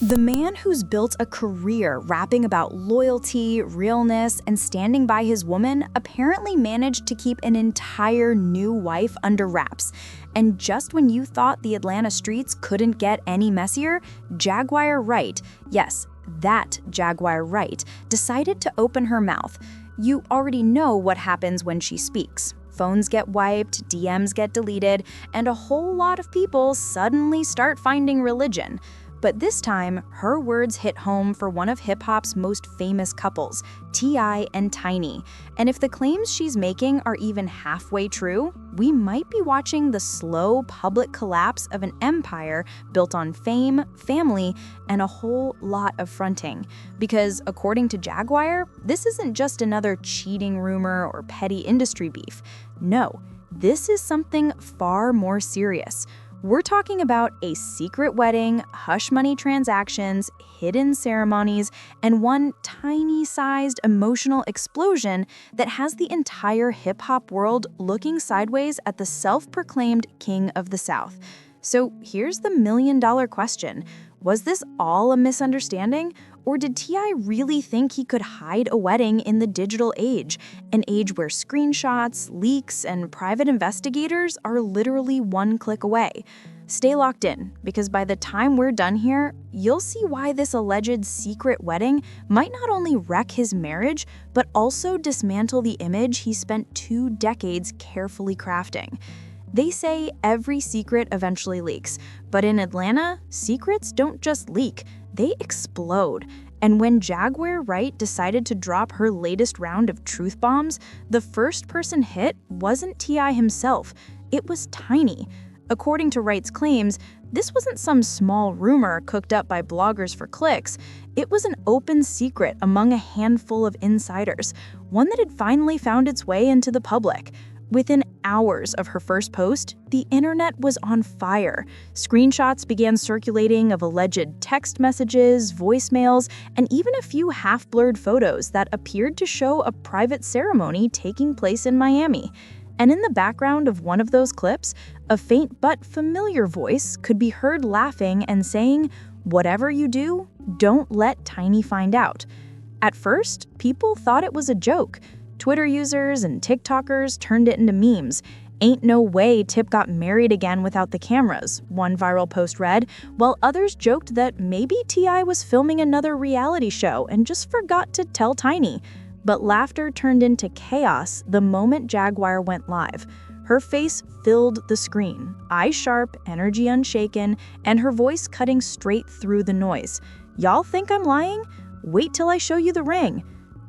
The man who's built a career rapping about loyalty, realness, and standing by his woman apparently managed to keep an entire new wife under wraps. And just when you thought the Atlanta streets couldn't get any messier, Jaguar Wright, yes, that Jaguar Wright, decided to open her mouth. You already know what happens when she speaks. Phones get wiped, DMs get deleted, and a whole lot of people suddenly start finding religion. But this time, her words hit home for one of hip-hop's most famous couples, T.I. and Tiny. And if the claims she's making are even halfway true, we might be watching the slow public collapse of an empire built on fame, family, and a whole lot of fronting. Because according to Jaguar, this isn't just another cheating rumor or petty industry beef. No, this is something far more serious. We're talking about a secret wedding, hush money transactions, hidden ceremonies, and one tiny-sized emotional explosion that has the entire hip-hop world looking sideways at the self-proclaimed king of the South. So here's the million-dollar question. Was this all a misunderstanding? Or did T.I. really think he could hide a wedding in the digital age, an age where screenshots, leaks, and private investigators are literally one click away? Stay locked in, because by the time we're done here, you'll see why this alleged secret wedding might not only wreck his marriage, but also dismantle the image he spent 2 decades carefully crafting. They say every secret eventually leaks, but in Atlanta, secrets don't just leak, they explode. And when Jaguar Wright decided to drop her latest round of truth bombs, the first person hit wasn't T.I. himself, it was Tiny. According to Wright's claims, this wasn't some small rumor cooked up by bloggers for clicks. It was an open secret among a handful of insiders, one that had finally found its way into the public. Within hours of her first post, the internet was on fire. Screenshots began circulating of alleged text messages, voicemails, and even a few half-blurred photos that appeared to show a private ceremony taking place in Miami. And in the background of one of those clips, a faint but familiar voice could be heard laughing and saying, "Whatever you do, don't let Tiny find out." At first, people thought it was a joke. Twitter users and TikTokers turned it into memes. "Ain't no way Tip got married again without the cameras," one viral post read, while others joked that maybe T.I. was filming another reality show and just forgot to tell Tiny. But laughter turned into chaos the moment Jaguar went live. Her face filled the screen, eyes sharp, energy unshaken, and her voice cutting straight through the noise. "Y'all think I'm lying? Wait till I show you the ring."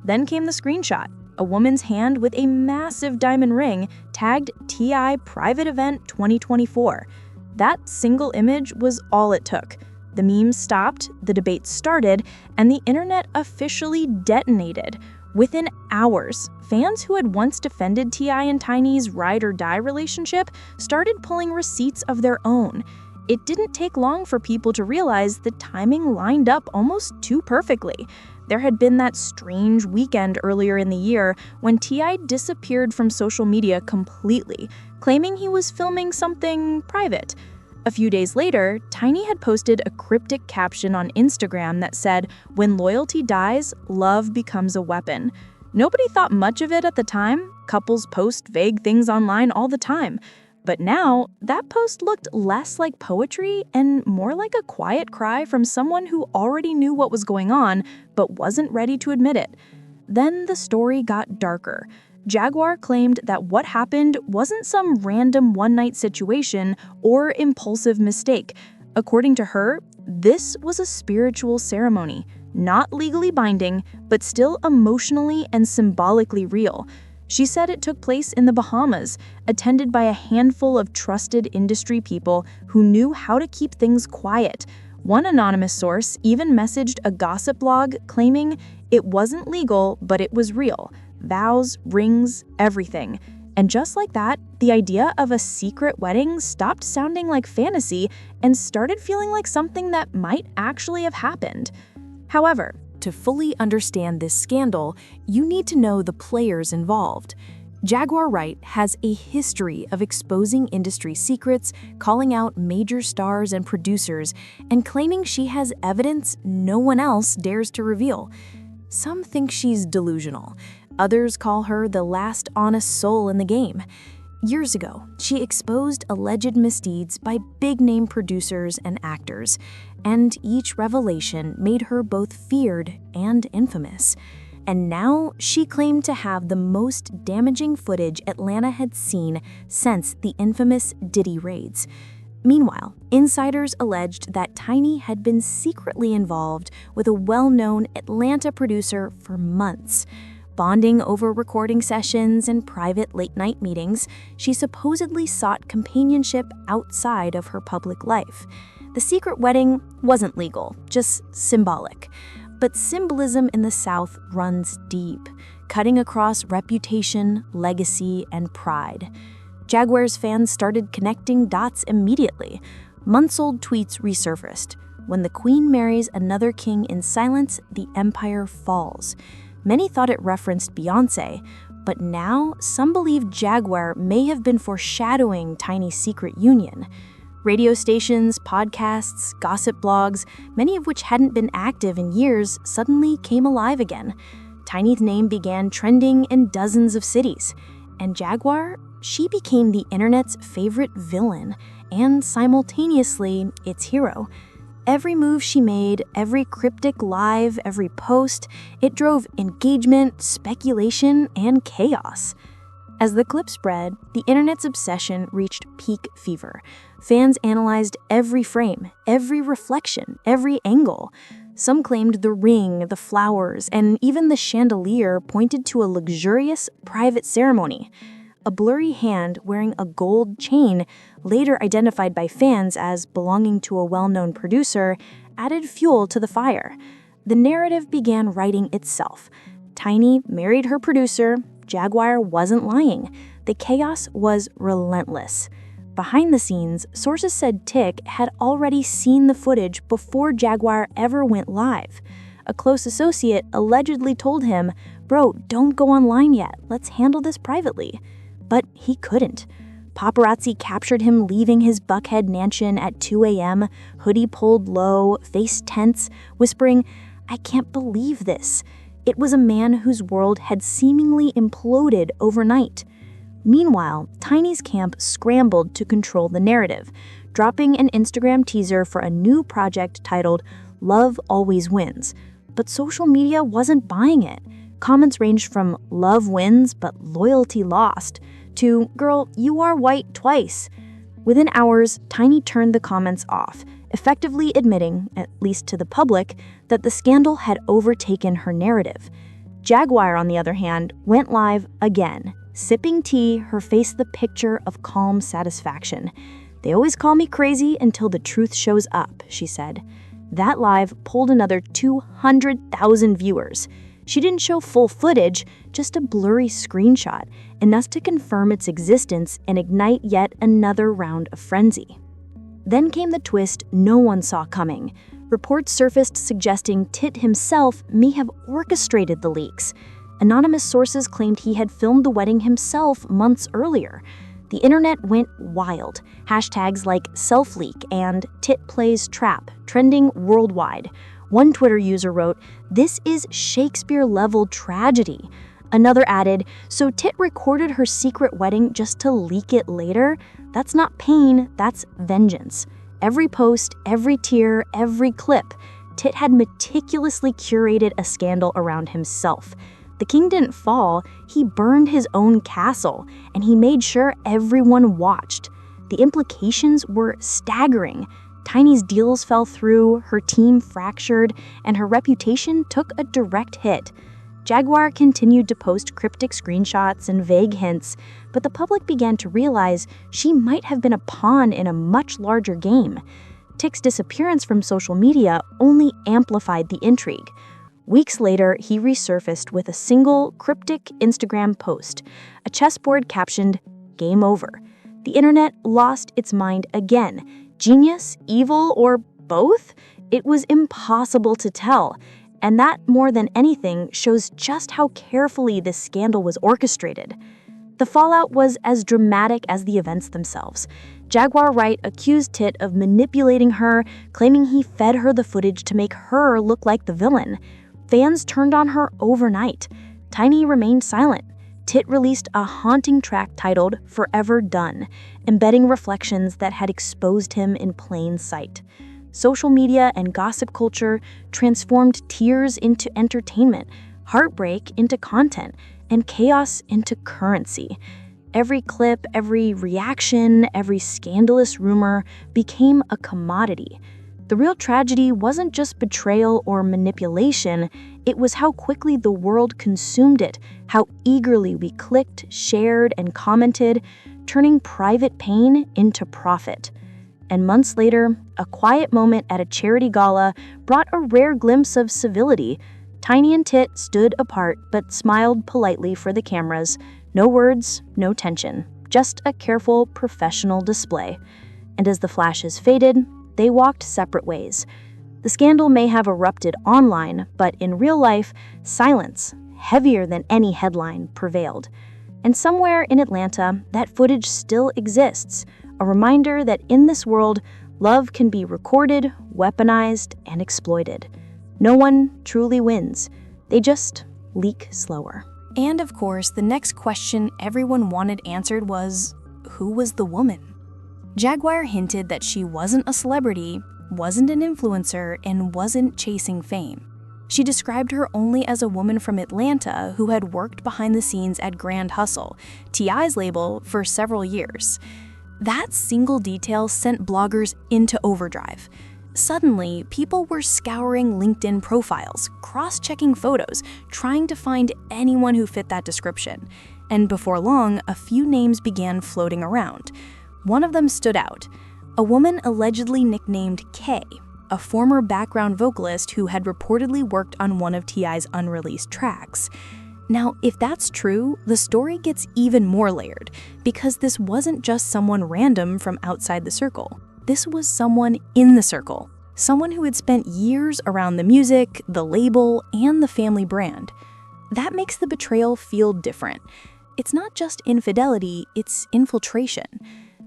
Then came the screenshot. A woman's hand with a massive diamond ring tagged T.I. Private Event 2024. That single image was all it took. The memes stopped, the debate started, and the internet officially detonated. Within hours, fans who had once defended T.I. and Tiny's ride-or-die relationship started pulling receipts of their own. It didn't take long for people to realize the timing lined up almost too perfectly. There had been that strange weekend earlier in the year when T.I. disappeared from social media completely, claiming he was filming something private. A few days later, Tiny had posted a cryptic caption on Instagram that said, "When loyalty dies, love becomes a weapon." Nobody thought much of it at the time. Couples post vague things online all the time. But now, that post looked less like poetry and more like a quiet cry from someone who already knew what was going on but wasn't ready to admit it. Then the story got darker. Jaguar claimed that what happened wasn't some random one-night situation or impulsive mistake. According to her, this was a spiritual ceremony, not legally binding, but still emotionally and symbolically real. She said it took place in the Bahamas, attended by a handful of trusted industry people who knew how to keep things quiet. One anonymous source even messaged a gossip blog claiming it wasn't legal, but it was real. Vows, rings, everything. And just like that, the idea of a secret wedding stopped sounding like fantasy and started feeling like something that might actually have happened. However, to fully understand this scandal, you need to know the players involved. Jaguar Wright has a history of exposing industry secrets, calling out major stars and producers, and claiming she has evidence no one else dares to reveal. Some think she's delusional. Others call her the last honest soul in the game. Years ago, she exposed alleged misdeeds by big-name producers and actors, and each revelation made her both feared and infamous. And now she claimed to have the most damaging footage Atlanta had seen since the infamous Diddy raids. Meanwhile, insiders alleged that Tiny had been secretly involved with a well-known Atlanta producer for months. Bonding over recording sessions and private late-night meetings, she supposedly sought companionship outside of her public life. The secret wedding wasn't legal, just symbolic. But symbolism in the South runs deep, cutting across reputation, legacy, and pride. Jaguar's fans started connecting dots immediately. Months-old tweets resurfaced. When the Queen marries another king in silence, the empire falls. Many thought it referenced Beyoncé, but now some believe Jaguar may have been foreshadowing Tiny's secret union. Radio stations, podcasts, gossip blogs, many of which hadn't been active in years, suddenly came alive again. Tiny's name began trending in dozens of cities. And Jaguar, she became the internet's favorite villain, and simultaneously, its hero. Every move she made, every cryptic live, every post, it drove engagement, speculation, and chaos. As the clip spread, the internet's obsession reached peak fever. Fans analyzed every frame, every reflection, every angle. Some claimed the ring, the flowers, and even the chandelier pointed to a luxurious private ceremony. A blurry hand wearing a gold chain, later identified by fans as belonging to a well-known producer, added fuel to the fire. The narrative began writing itself. Tiny married her producer. Jaguar wasn't lying. The chaos was relentless. Behind the scenes, sources said Tick had already seen the footage before Jaguar ever went live. A close associate allegedly told him, "Bro, don't go online yet. Let's handle this privately." But he couldn't. Paparazzi captured him leaving his Buckhead mansion at 2 a.m., hoodie pulled low, face tense, whispering, "I can't believe this." It was a man whose world had seemingly imploded overnight. Meanwhile, Tiny's camp scrambled to control the narrative, dropping an Instagram teaser for a new project titled Love Always Wins. But social media wasn't buying it. Comments ranged from "love wins but loyalty lost" to "girl, you are white twice." Within hours, Tiny turned the comments off, effectively admitting, at least to the public, that the scandal had overtaken her narrative. Jaguar, on the other hand, went live again, sipping tea, her face the picture of calm satisfaction. "They always call me crazy until the truth shows up," she said. That live pulled another 200,000 viewers. She didn't show full footage, just a blurry screenshot, enough to confirm its existence and ignite yet another round of frenzy. Then came the twist no one saw coming. Reports surfaced suggesting Tit himself may have orchestrated the leaks. Anonymous sources claimed he had filmed the wedding himself months earlier. The internet went wild. Hashtags like self-leak and Tit plays trap trending worldwide. One Twitter user wrote, "This is Shakespeare-level tragedy." Another added, "So Tit recorded her secret wedding just to leak it later? That's not pain, that's vengeance." Every post, every tear, every clip, Tit had meticulously curated a scandal around himself. The king didn't fall, he burned his own castle, and he made sure everyone watched. The implications were staggering. Tiny's deals fell through, her team fractured, and her reputation took a direct hit. Jaguar continued to post cryptic screenshots and vague hints, but the public began to realize she might have been a pawn in a much larger game. Tick's disappearance from social media only amplified the intrigue. Weeks later, he resurfaced with a single, cryptic Instagram post, a chessboard captioned, "Game over." The internet lost its mind again. Genius, evil, or both? It was impossible to tell. And that, more than anything, shows just how carefully this scandal was orchestrated. The fallout was as dramatic as the events themselves. Jaguar Wright accused Tit of manipulating her, claiming he fed her the footage to make her look like the villain. Fans turned on her overnight. Tiny remained silent. Tit released a haunting track titled Forever Done, embedding reflections that had exposed him in plain sight. Social media and gossip culture transformed tears into entertainment, heartbreak into content, and chaos into currency. Every clip, every reaction, every scandalous rumor became a commodity. The real tragedy wasn't just betrayal or manipulation, it was how quickly the world consumed it, how eagerly we clicked, shared, and commented, turning private pain into profit. And months later, a quiet moment at a charity gala brought a rare glimpse of civility. Tiny and Tit stood apart but smiled politely for the cameras. No words, no tension, just a careful, professional display. And as the flashes faded, they walked separate ways. The scandal may have erupted online, but in real life, silence, heavier than any headline, prevailed. And somewhere in Atlanta, that footage still exists, a reminder that in this world, love can be recorded, weaponized, and exploited. No one truly wins. They just leak slower. And of course, the next question everyone wanted answered was, who was the woman? Jaguar hinted that she wasn't a celebrity, wasn't an influencer, and wasn't chasing fame. She described her only as a woman from Atlanta who had worked behind the scenes at Grand Hustle, T.I.'s label, for several years. That single detail sent bloggers into overdrive. Suddenly, people were scouring LinkedIn profiles, cross-checking photos, trying to find anyone who fit that description. And before long, a few names began floating around. One of them stood out, a woman allegedly nicknamed Kay, a former background vocalist who had reportedly worked on one of T.I.'s unreleased tracks. Now, if that's true, the story gets even more layered, because this wasn't just someone random from outside the circle. This was someone in the circle, someone who had spent years around the music, the label, and the family brand. That makes the betrayal feel different. It's not just infidelity, it's infiltration.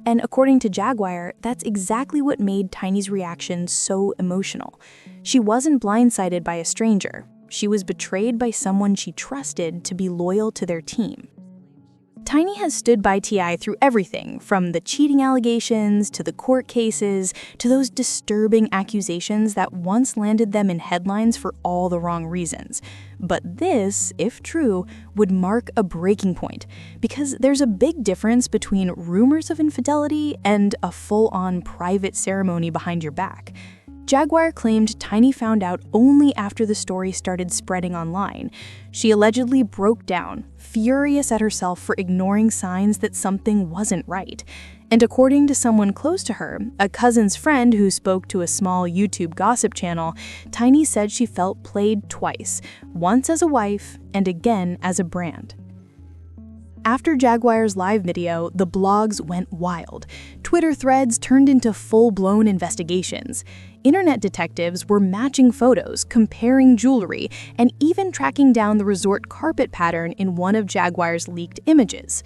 And according to Jaguar, that's exactly what made Tiny's reaction so emotional. She wasn't blindsided by a stranger. She was betrayed by someone she trusted to be loyal to their team. Tiny has stood by T.I. through everything, from the cheating allegations to the court cases to those disturbing accusations that once landed them in headlines for all the wrong reasons. But this, if true, would mark a breaking point, because there's a big difference between rumors of infidelity and a full-on private ceremony behind your back. Jaguar claimed Tiny found out only after the story started spreading online. She allegedly broke down, furious at herself for ignoring signs that something wasn't right. And according to someone close to her, a cousin's friend who spoke to a small YouTube gossip channel, Tiny said she felt played twice, once as a wife and again as a brand. After Jaguar's live video, the blogs went wild. Twitter threads turned into full-blown investigations. Internet detectives were matching photos, comparing jewelry, and even tracking down the resort carpet pattern in one of Jaguar's leaked images.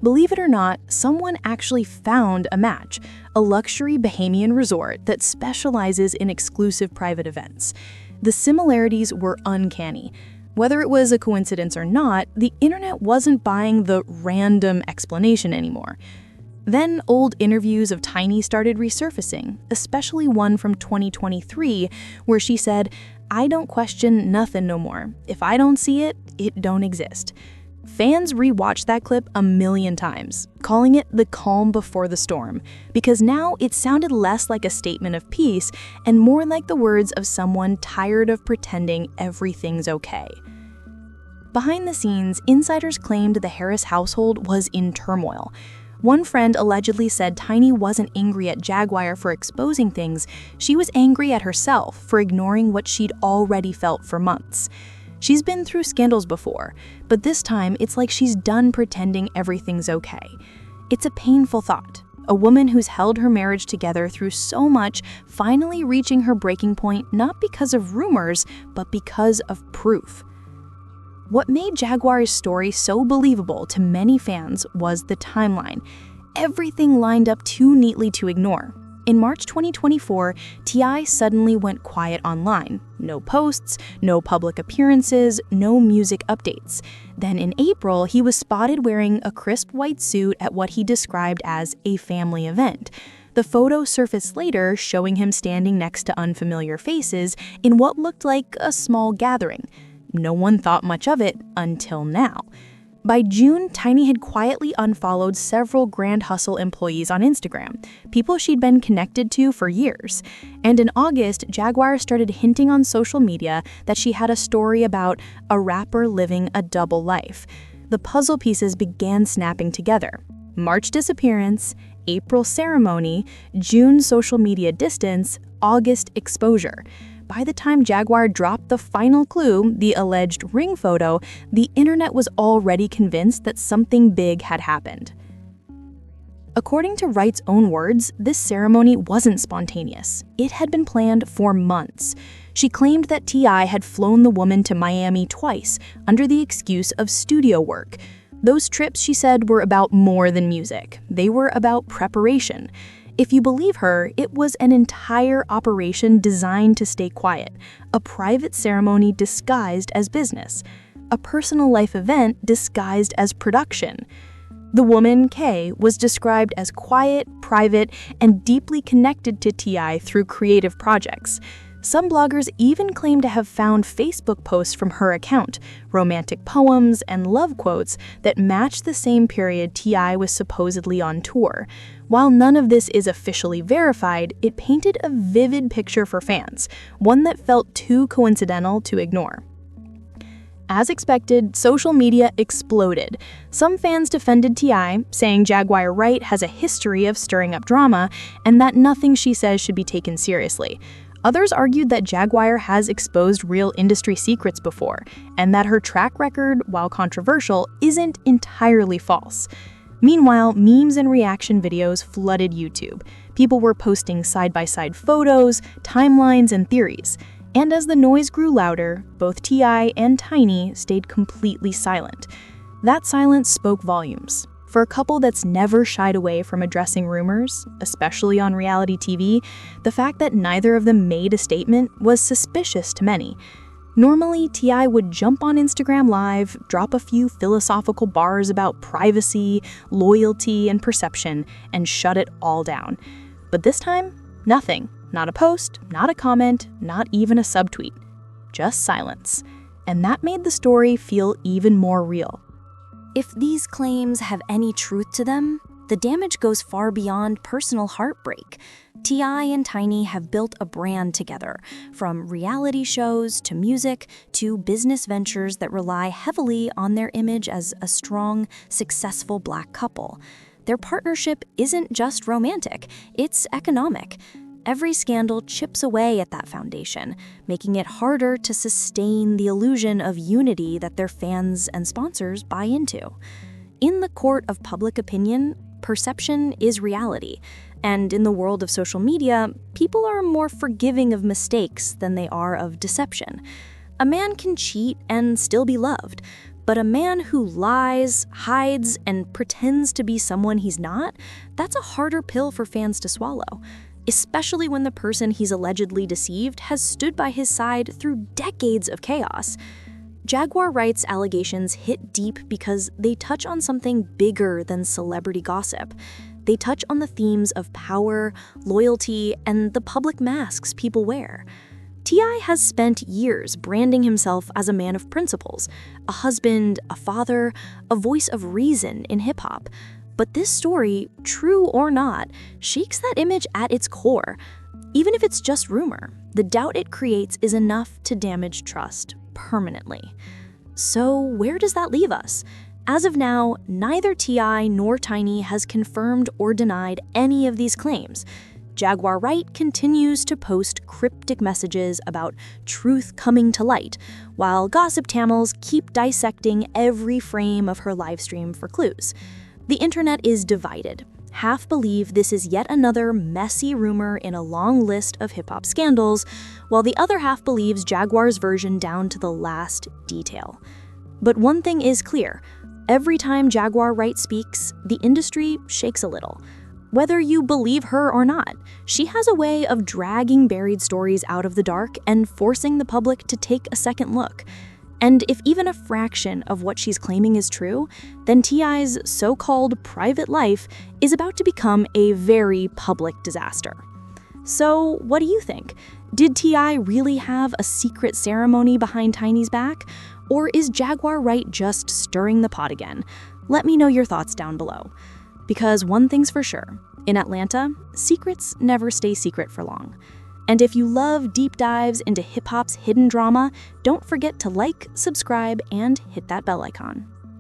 Believe it or not, someone actually found a match, a luxury Bahamian resort that specializes in exclusive private events. The similarities were uncanny. Whether it was a coincidence or not, the internet wasn't buying the random explanation anymore. Then old interviews of Tiny started resurfacing, especially one from 2023, where she said, "I don't question nothing no more. If I don't see it, it don't exist." Fans rewatched that clip a million times, calling it the calm before the storm, because now it sounded less like a statement of peace and more like the words of someone tired of pretending everything's okay. Behind the scenes, insiders claimed the Harris household was in turmoil. One friend allegedly said Tiny wasn't angry at Jaguar for exposing things, she was angry at herself for ignoring what she'd already felt for months. She's been through scandals before, but this time it's like she's done pretending everything's okay. It's a painful thought. A woman who's held her marriage together through so much finally reaching her breaking point not because of rumors, but because of proof. What made Jaguar's story so believable to many fans was the timeline. Everything lined up too neatly to ignore. In March 2024, T.I. suddenly went quiet online. No posts, no public appearances, no music updates. Then in April, he was spotted wearing a crisp white suit at what he described as a family event. The photo surfaced later, showing him standing next to unfamiliar faces in what looked like a small gathering. No one thought much of it until now. By June, Tiny had quietly unfollowed several Grand Hustle employees on Instagram, people she'd been connected to for years. And in August, Jaguar started hinting on social media that she had a story about a rapper living a double life. The puzzle pieces began snapping together. March disappearance, April ceremony, June social media distance, August exposure. By the time Jaguar dropped the final clue, the alleged ring photo, the internet was already convinced that something big had happened. According to Wright's own words, this ceremony wasn't spontaneous. It had been planned for months. She claimed that T.I. had flown the woman to Miami twice, under the excuse of studio work. Those trips, she said, were about more than music. They were about preparation. If you believe her, it was an entire operation designed to stay quiet, a private ceremony disguised as business, a personal life event disguised as production. The woman, Kay, was described as quiet, private, and deeply connected to T.I. through creative projects. Some bloggers even claim to have found Facebook posts from her account, romantic poems and love quotes that match the same period T.I. was supposedly on tour. While none of this is officially verified, it painted a vivid picture for fans, one that felt too coincidental to ignore. As expected, social media exploded. Some fans defended T.I., saying Jaguar Wright has a history of stirring up drama and that nothing she says should be taken seriously. Others argued that Jaguar has exposed real industry secrets before, and that her track record, while controversial, isn't entirely false. Meanwhile, memes and reaction videos flooded YouTube. People were posting side-by-side photos, timelines, and theories. And as the noise grew louder, both T.I. and Tiny stayed completely silent. That silence spoke volumes. For a couple that's never shied away from addressing rumors, especially on reality TV, the fact that neither of them made a statement was suspicious to many. Normally, T.I. would jump on Instagram Live, drop a few philosophical bars about privacy, loyalty, and perception, and shut it all down. But this time, nothing. Not a post, not a comment, not even a subtweet. Just silence. And that made the story feel even more real. If these claims have any truth to them, the damage goes far beyond personal heartbreak. T.I. and Tiny have built a brand together, from reality shows to music to business ventures that rely heavily on their image as a strong, successful Black couple. Their partnership isn't just romantic, it's economic. Every scandal chips away at that foundation, making it harder to sustain the illusion of unity that their fans and sponsors buy into. In the court of public opinion, perception is reality, and in the world of social media, people are more forgiving of mistakes than they are of deception. A man can cheat and still be loved, but a man who lies, hides, and pretends to be someone he's not, that's a harder pill for fans to swallow. Especially when the person he's allegedly deceived has stood by his side through decades of chaos. Jaguar Wright's allegations hit deep because they touch on something bigger than celebrity gossip. They touch on the themes of power, loyalty, and the public masks people wear. T.I. has spent years branding himself as a man of principles, a husband, a father, a voice of reason in hip-hop. But this story, true or not, shakes that image at its core. Even if it's just rumor, the doubt it creates is enough to damage trust permanently. So where does that leave us? As of now, neither T.I. nor Tiny has confirmed or denied any of these claims. Jaguar Wright continues to post cryptic messages about truth coming to light, while Gossip Tamils keep dissecting every frame of her livestream for clues. The internet is divided. Half believe this is yet another messy rumor in a long list of hip-hop scandals, while the other half believes Jaguar's version down to the last detail. But one thing is clear. Every time Jaguar Wright speaks, the industry shakes a little. Whether you believe her or not, she has a way of dragging buried stories out of the dark and forcing the public to take a second look. And if even a fraction of what she's claiming is true, then T.I.'s so-called private life is about to become a very public disaster. So, what do you think? Did T.I. really have a secret ceremony behind Tiny's back? Or is Jaguar Wright just stirring the pot again? Let me know your thoughts down below. Because one thing's for sure, in Atlanta, secrets never stay secret for long. And if you love deep dives into hip-hop's hidden drama, don't forget to like, subscribe, and hit that bell icon.